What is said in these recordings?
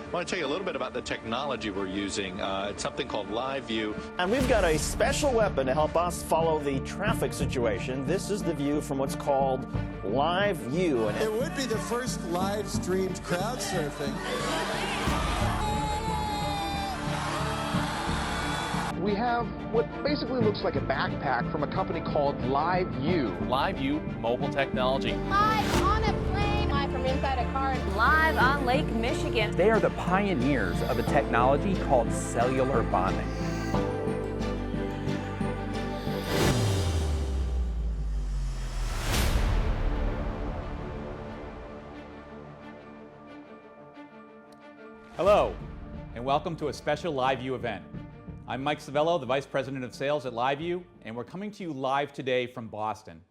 I want to tell you a little bit about the technology we're using. It's something called Live View. And we've got a special weapon to help us follow the traffic situation. This is the view from what's called Live View. It would be the first live-streamed crowd surfing. We have what basically looks like a backpack from a company called Live View. Live View mobile technology. Live on a plane, live from inside a car. Live on Lake Michigan. They are the pioneers of a technology called cellular bonding. Hello, and welcome to a special Live View event. I'm Mike Civello, the Vice President of Sales at Live View, and we're coming to you live today from Boston.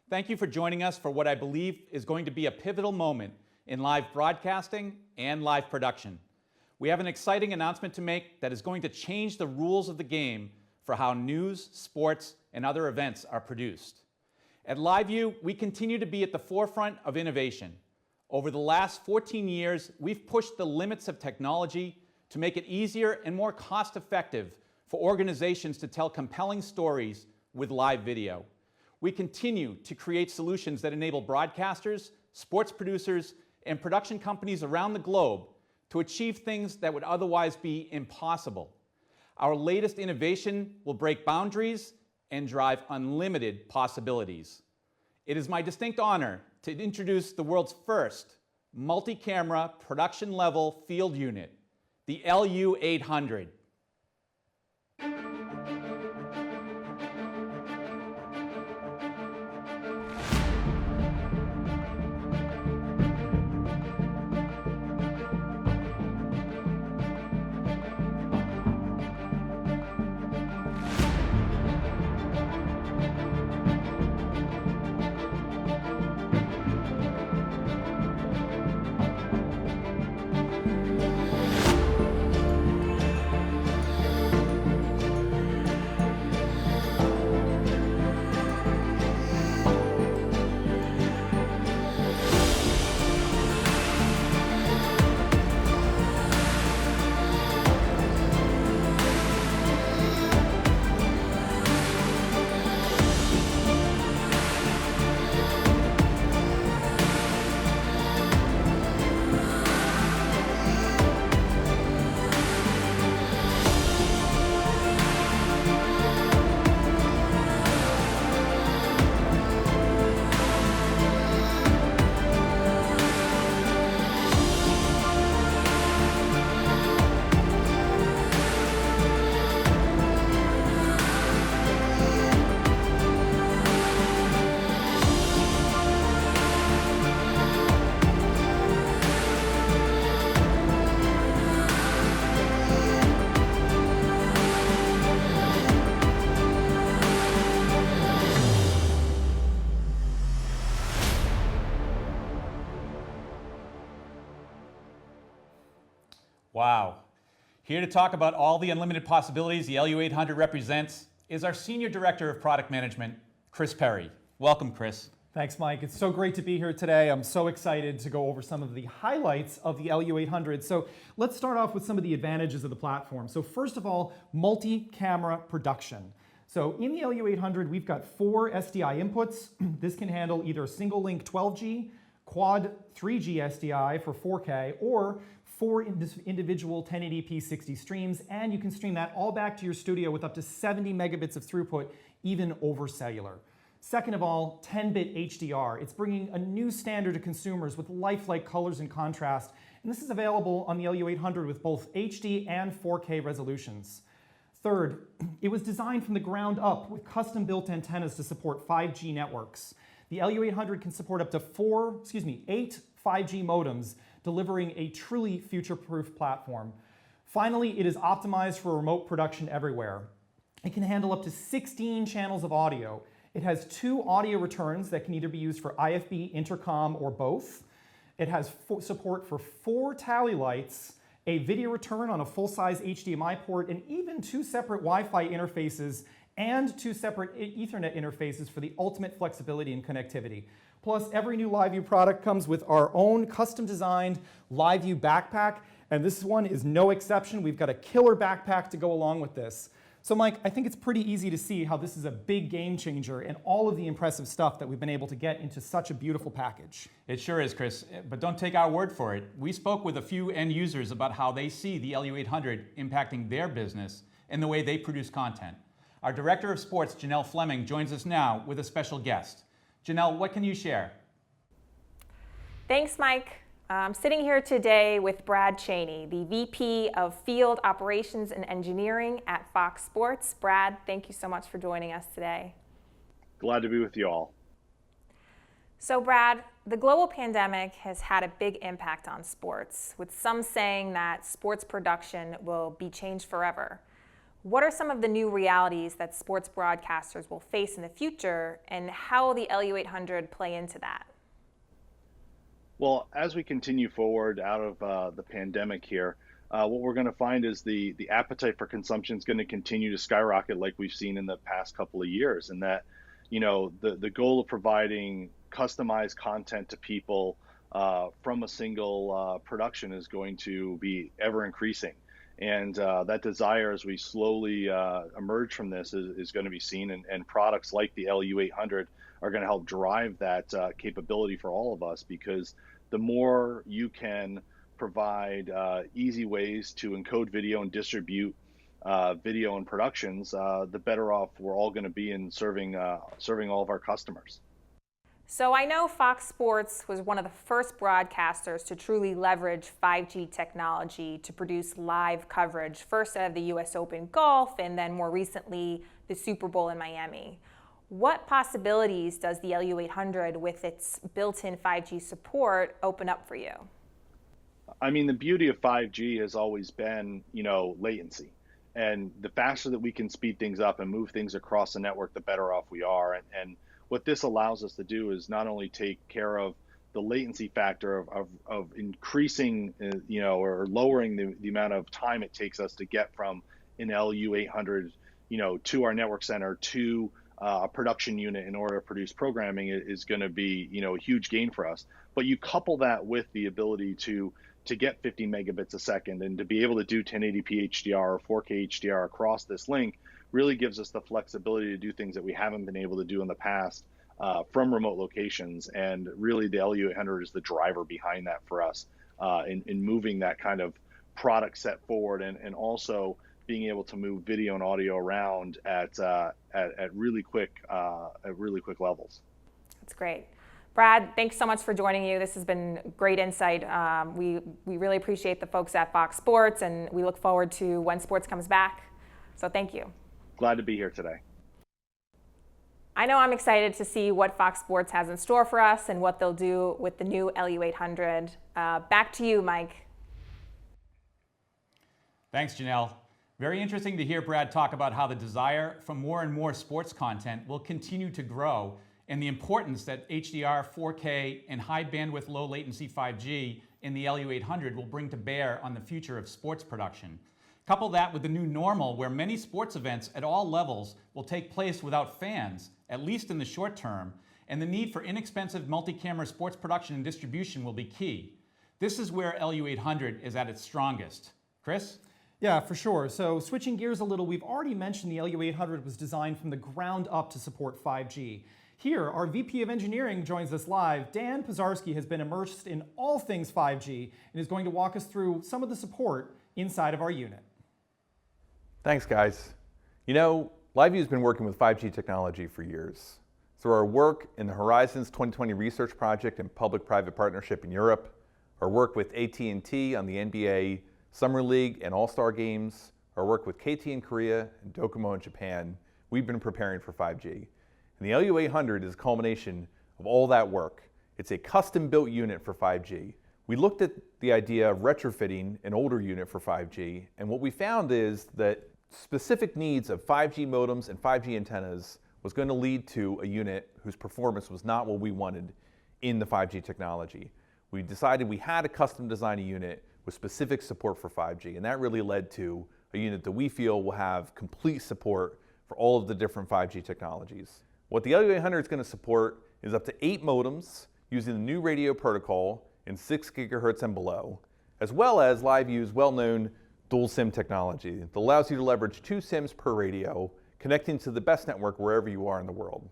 Thank you for joining us for what I believe is going to be a pivotal moment in live broadcasting and live production. We have an exciting announcement to make that is going to change the rules of the game for how news, sports, and other events are produced. At Live View, we continue to be at the forefront of innovation. Over the last 14 years, we've pushed the limits of technology to make it easier and more cost-effective for organizations to tell compelling stories with live video. We continue to create solutions that enable broadcasters, sports producers, and production companies around the globe to achieve things that would otherwise be impossible. Our latest innovation will break boundaries and drive unlimited possibilities. It is my distinct honor to introduce the world's first multi-camera production-level field unit, the LU800. Wow. Here to talk about all the unlimited possibilities the LU800 represents is our Senior Director of Product Management, Chris Perry. Welcome, Chris. Thanks, Mike. It's so great to be here today. I'm so excited to go over some of the highlights of the LU800. So let's start off with some of the advantages of the platform. So first of all, multi-camera production. So in the LU800, we've got 4 SDI inputs. This can handle either a single link 12G, quad 3G SDI for 4K, or 4 individual 1080p 60 streams, and you can stream that all back to your studio with up to 70 megabits of throughput, even over cellular. Second of all, 10-bit HDR. It's bringing a new standard to consumers with lifelike colors and contrast, and this is available on the LU800 with both HD and 4K resolutions. Third, it was designed from the ground up with custom-built antennas to support 5G networks. The LU800 can support up to 8 5G modems, delivering a truly future-proof platform. Finally, it is optimized for remote production everywhere. It can handle up to 16 channels of audio. It has 2 audio returns that can either be used for IFB, intercom, or both. It has support for 4 tally lights, a video return on a full-size HDMI port, and even 2 separate Wi-Fi interfaces and 2 separate Ethernet interfaces for the ultimate flexibility and connectivity. Plus, every new LiveView product comes with our own custom-designed LiveView backpack, and this one is no exception. We've got a killer backpack to go along with this. So Mike, I think it's pretty easy to see how this is a big game changer and all of the impressive stuff that we've been able to get into such a beautiful package. It sure is, Chris, but don't take our word for it. We spoke with a few end users about how they see the LU800 impacting their business and the way they produce content. Our Director of Sports, Janelle Fleming, joins us now with a special guest. Janelle, what can you share? Thanks, Mike. I'm sitting here today with Brad Chaney, the VP of Field Operations and Engineering at Fox Sports. Brad, thank you so much for joining us today. Glad to be with you all. So Brad, the global pandemic has had a big impact on sports, with some saying that sports production will be changed forever. What are some of the new realities that sports broadcasters will face in the future, and how will the LU800 play into that? Well, as we continue forward out of the pandemic here, what we're going to find is the appetite for consumption is going to continue to skyrocket like we've seen in the past couple of years. And that, you know, the goal of providing customized content to people from a single production is going to be ever increasing. And that desire, as we slowly emerge from this, is going to be seen. And products like the LU800 are going to help drive that capability for all of us, because the more you can provide easy ways to encode video and distribute video and productions, the better off we're all going to be in serving all of our customers. So I know Fox Sports was one of the first broadcasters to truly leverage 5G technology to produce live coverage, first out of the US Open Golf and then more recently the Super Bowl in Miami. What possibilities does the LU800 with its built-in 5G support open up for you? I mean, the beauty of 5G has always been, you know, latency. And the faster that we can speed things up and move things across the network, the better off we are. And what this allows us to do is not only take care of the latency factor of increasing, you know, or lowering the amount of time it takes us to get from an LU800, you know, to our network center to a production unit in order to produce programming is going to be, you know, a huge gain for us. But you couple that with the ability to get 50 megabits a second and to be able to do 1080p HDR or 4K HDR across this link really gives us the flexibility to do things that we haven't been able to do in the past from remote locations. And really the LU800 is the driver behind that for us in moving that kind of product set forward, and also being able to move video and audio around at really quick levels. That's great. Brad, thanks so much for joining you. This has been great insight. We really appreciate the folks at Fox Sports, and we look forward to when sports comes back. So thank you. Glad to be here today. I know I'm excited to see what Fox Sports has in store for us and what they'll do with the new LU800. Back to you, Mike. Thanks, Janelle. Very interesting to hear Brad talk about how the desire for more and more sports content will continue to grow, and the importance that HDR, 4K, and high bandwidth, low latency 5G in the LU800 will bring to bear on the future of sports production. Couple that with the new normal, where many sports events at all levels will take place without fans, at least in the short term, and the need for inexpensive multi-camera sports production and distribution will be key. This is where LU800 is at its strongest. Chris? Yeah, for sure. So switching gears a little, we've already mentioned the LU800 was designed from the ground up to support 5G. Here, our VP of Engineering joins us live. Dan Pozharsky has been immersed in all things 5G and is going to walk us through some of the support inside of our unit. Thanks, guys. You know, LiveView has been working with 5G technology for years. Through our work in the Horizons 2020 Research Project and Public-Private Partnership in Europe, our work with AT&T on the NBA Summer League and All-Star Games, our work with KT in Korea and Docomo in Japan, we've been preparing for 5G. And the LU800 is a culmination of all that work. It's a custom-built unit for 5G. We looked at the idea of retrofitting an older unit for 5G, and what we found is that specific needs of 5G modems and 5G antennas was going to lead to a unit whose performance was not what we wanted in the 5G technology. We decided we had to custom design a unit with specific support for 5G, and that really led to a unit that we feel will have complete support for all of the different 5G technologies. What the LU800 is going to support is up to 8 modems using the new radio protocol in 6 gigahertz and below, as well as LiveView's well-known dual SIM technology that allows you to leverage 2 SIMs per radio, connecting to the best network wherever you are in the world.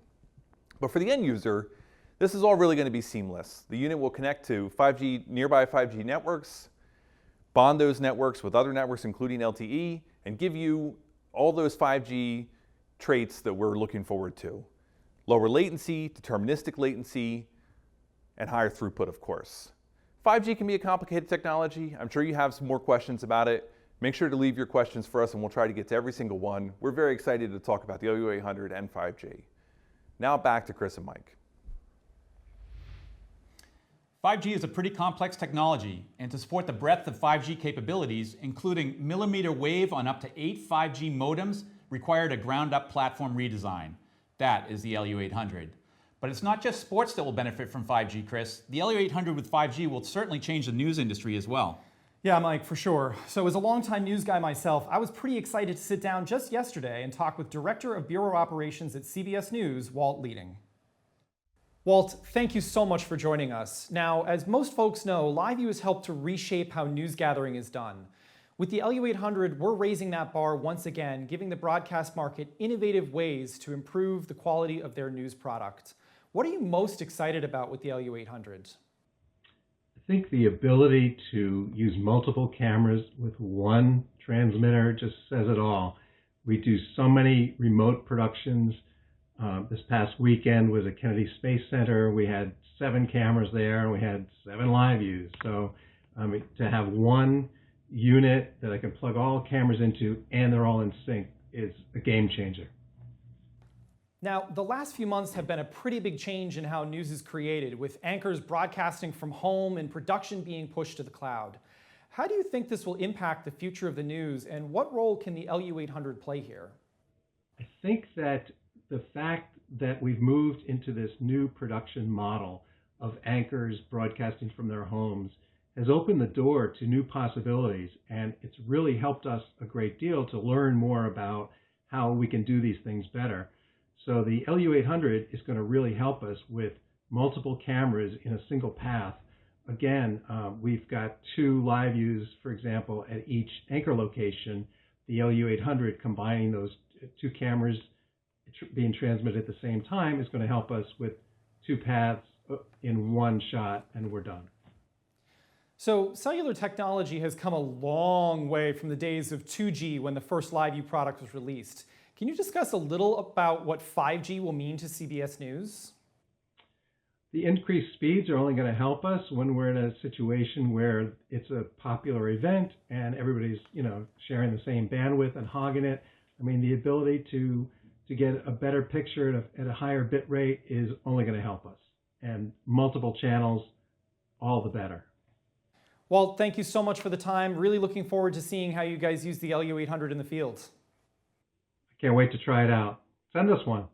But for the end user, this is all really going to be seamless. The unit will connect to nearby 5G networks, bond those networks with other networks, including LTE, and give you all those 5G traits that we're looking forward to. Lower latency, deterministic latency, and higher throughput, of course. 5G can be a complicated technology. I'm sure you have some more questions about it. Make sure to leave your questions for us, and we'll try to get to every single one. We're very excited to talk about the LU800 and 5G. Now back to Chris and Mike. 5G is a pretty complex technology, and to support the breadth of 5G capabilities, including millimeter wave on up to 8 5G modems, required a ground-up platform redesign. That is the LU800. But it's not just sports that will benefit from 5G, Chris. The LU800 with 5G will certainly change the news industry as well. Yeah, Mike, for sure. So as a longtime news guy myself, I was pretty excited to sit down just yesterday and talk with Director of Bureau Operations at CBS News, Walt Leading. Walt, thank you so much for joining us. Now, as most folks know, LiveView has helped to reshape how news gathering is done. With the LU800, we're raising that bar once again, giving the broadcast market innovative ways to improve the quality of their news product. What are you most excited about with the LU800? I think the ability to use multiple cameras with one transmitter just says it all. We do so many remote productions. This past weekend was at Kennedy Space Center. We had 7 cameras there, and we had 7 live views. So to have one unit that I can plug all cameras into and they're all in sync is a game changer. Now, the last few months have been a pretty big change in how news is created, with anchors broadcasting from home and production being pushed to the cloud. How do you think this will impact the future of the news, and what role can the LU800 play here? I think that the fact that we've moved into this new production model of anchors broadcasting from their homes has opened the door to new possibilities, and it's really helped us a great deal to learn more about how we can do these things better. So the LU800 is going to really help us with multiple cameras in a single path. Again, we've got 2 live views, for example, at each anchor location. The LU800 combining those 2 cameras being transmitted at the same time is going to help us with 2 paths in one shot, and we're done. So cellular technology has come a long way from the days of 2G when the first LiveView product was released. Can you discuss a little about what 5G will mean to CBS News? The increased speeds are only going to help us when we're in a situation where it's a popular event and everybody's, sharing the same bandwidth and hogging it. I mean, the ability to get a better picture at a higher bit rate is only going to help us. And multiple channels, all the better. Well, thank you so much for the time. Really looking forward to seeing how you guys use the LU800 in the field. I can't wait to try it out. Send us one.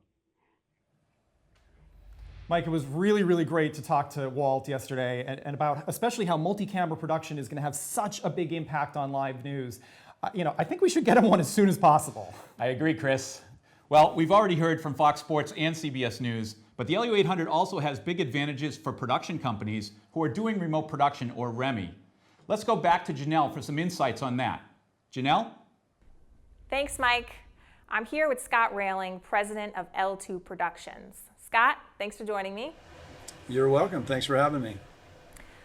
Mike, it was really, really great to talk to Walt yesterday and about especially how multi-camera production is going to have such a big impact on live news. I think we should get him one as soon as possible. I agree, Chris. Well, we've already heard from Fox Sports and CBS News, but the LU800 also has big advantages for production companies who are doing remote production, or REMI. Let's go back to Janelle for some insights on that. Janelle? Thanks, Mike. I'm here with Scott Railing, president of L2 Productions. Scott, thanks for joining me. You're welcome. Thanks for having me.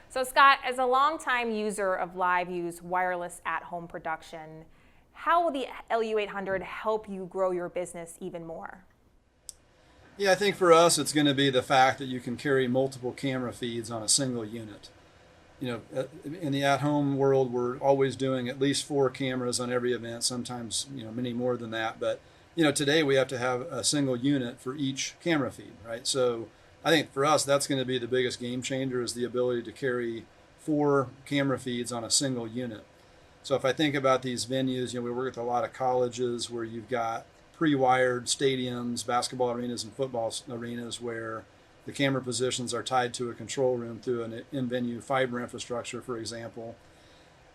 So Scott, as a longtime user of LiveView's wireless at-home production, how will the LU800 help you grow your business even more? Yeah, I think for us it's going to be the fact that you can carry multiple camera feeds on a single unit. In the at-home world, we're always doing at least 4 cameras on every event, sometimes, many more than that. But, today we have to have a single unit for each camera feed, right? So I think for us, that's going to be the biggest game changer, is the ability to carry 4 camera feeds on a single unit. So if I think about these venues, we work with a lot of colleges where you've got pre-wired stadiums, basketball arenas and football arenas where the camera positions are tied to a control room through an in-venue fiber infrastructure, for example.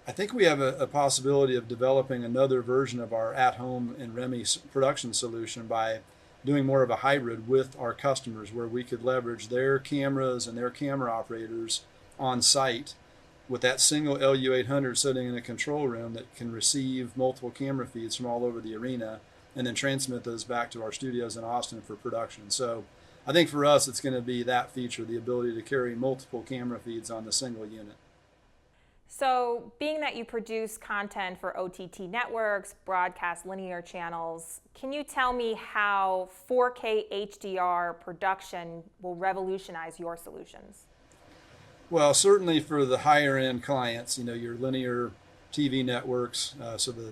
I think we have a possibility of developing another version of our at-home and REMI production solution by doing more of a hybrid with our customers where we could leverage their cameras and their camera operators on site with that single LU800 sitting in a control room that can receive multiple camera feeds from all over the arena and then transmit those back to our studios in Austin for production. So I think for us, it's going to be that feature, the ability to carry multiple camera feeds on the single unit. So being that you produce content for OTT networks, broadcast linear channels, can you tell me how 4K HDR production will revolutionize your solutions? Well, certainly for the higher end clients, your linear TV networks, so the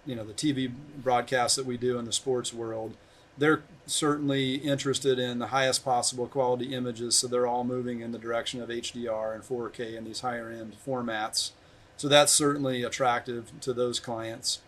TV broadcasts that we do in the sports world, they're certainly interested in the highest possible quality images, so they're all moving in the direction of HDR and 4K in these higher end formats. So that's certainly attractive to those clients.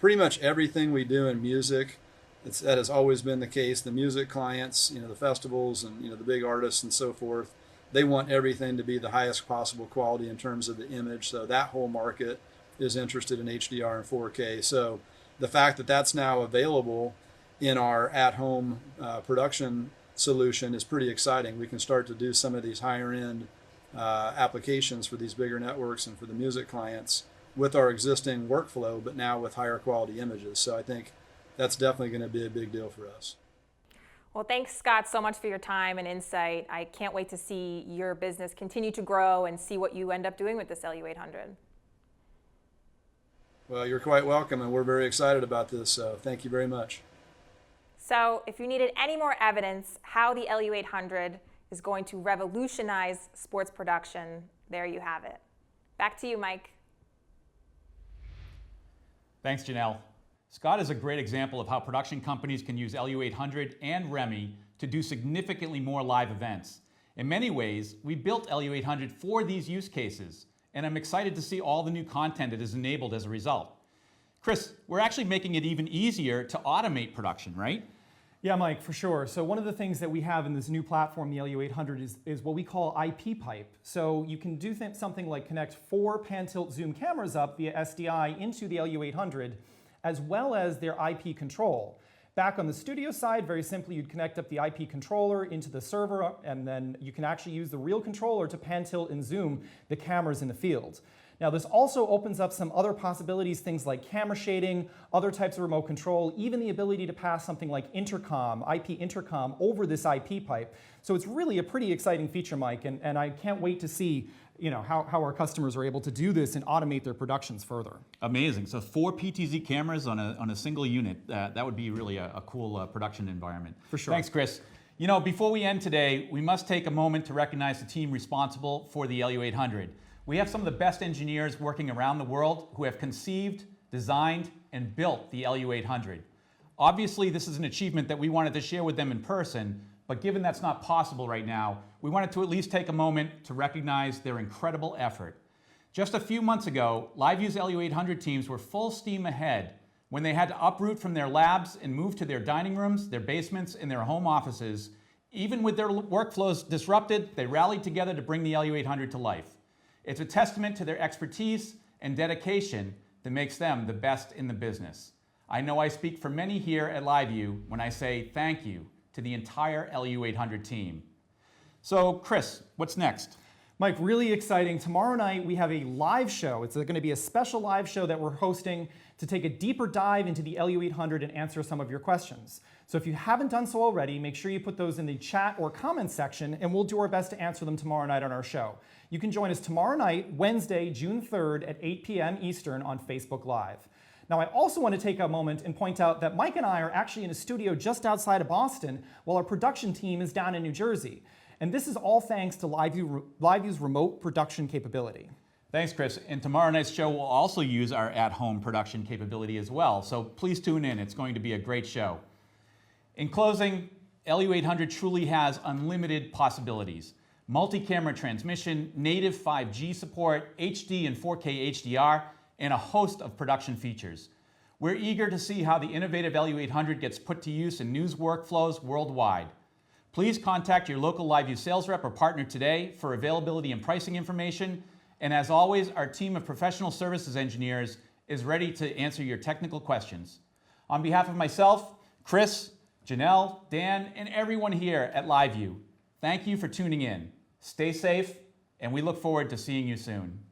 Pretty much everything we do in music, that has always been the case. The music clients, the festivals and the big artists and so forth, they want everything to be the highest possible quality in terms of the image. So that whole market is interested in HDR and 4K. So the fact that that's now available in our at-home production solution is pretty exciting. We can start to do some of these higher-end applications for these bigger networks and for the music clients with our existing workflow, but now with higher quality images. So I think that's definitely going to be a big deal for us. Well, thanks, Scott, so much for your time and insight. I can't wait to see your business continue to grow and see what you end up doing with this LU800. Well, you're quite welcome, and we're very excited about this, so thank you very much. So if you needed any more evidence how the LU800 is going to revolutionize sports production, there you have it. Back to you, Mike. Thanks, Janelle. Scott is a great example of how production companies can use LU800 and REMI to do significantly more live events. In many ways, we built LU800 for these use cases, and I'm excited to see all the new content it has enabled as a result. Chris, we're actually making it even easier to automate production, right? Yeah, Mike, for sure. So one of the things that we have in this new platform, the LU800, is what we call IP pipe. So you can do something like connect 4 pan-tilt zoom cameras up via SDI into the LU800, as well as their IP control. Back on the studio side, very simply, you'd connect up the IP controller into the server, and then you can actually use the real controller to pan-tilt and zoom the cameras in the field. Now, this also opens up some other possibilities, things like camera shading, other types of remote control, even the ability to pass something like intercom, IP intercom, over this IP pipe. So it's really a pretty exciting feature, Mike, and I can't wait to see how our customers are able to do this and automate their productions further. Amazing. So 4 PTZ cameras on a single unit. That would be really a cool production environment. For sure. Thanks, Chris. Before we end today, we must take a moment to recognize the team responsible for the LU800. We have some of the best engineers working around the world who have conceived, designed, and built the LU800. Obviously, this is an achievement that we wanted to share with them in person, but given that's not possible right now, we wanted to at least take a moment to recognize their incredible effort. Just a few months ago, LiveView's LU800 teams were full steam ahead when they had to uproot from their labs and move to their dining rooms, their basements, and their home offices. Even with their workflows disrupted, they rallied together to bring the LU800 to life. It's a testament to their expertise and dedication that makes them the best in the business. I know I speak for many here at LiveView when I say thank you to the entire LU800 team. So, Chris, what's next? Mike, really exciting. Tomorrow night we have a live show. It's going to be a special live show that we're hosting to take a deeper dive into the LU800 and answer some of your questions. So if you haven't done so already, make sure you put those in the chat or comments section, and we'll do our best to answer them tomorrow night on our show. You can join us tomorrow night, Wednesday, June 3rd at 8 p.m. Eastern on Facebook Live. Now, I also want to take a moment and point out that Mike and I are actually in a studio just outside of Boston, while our production team is down in New Jersey. And this is all thanks to LiveView's remote production capability. Thanks, Chris. And tomorrow night's show will also use our at-home production capability as well. So please tune in. It's going to be a great show. In closing, LU800 truly has unlimited possibilities. Multi-camera transmission, native 5G support, HD and 4K HDR, and a host of production features. We're eager to see how the innovative LU800 gets put to use in news workflows worldwide. Please contact your local LiveView sales rep or partner today for availability and pricing information. And as always, our team of professional services engineers is ready to answer your technical questions. On behalf of myself, Chris, Janelle, Dan, and everyone here at LiveView, thank you for tuning in. Stay safe, and we look forward to seeing you soon.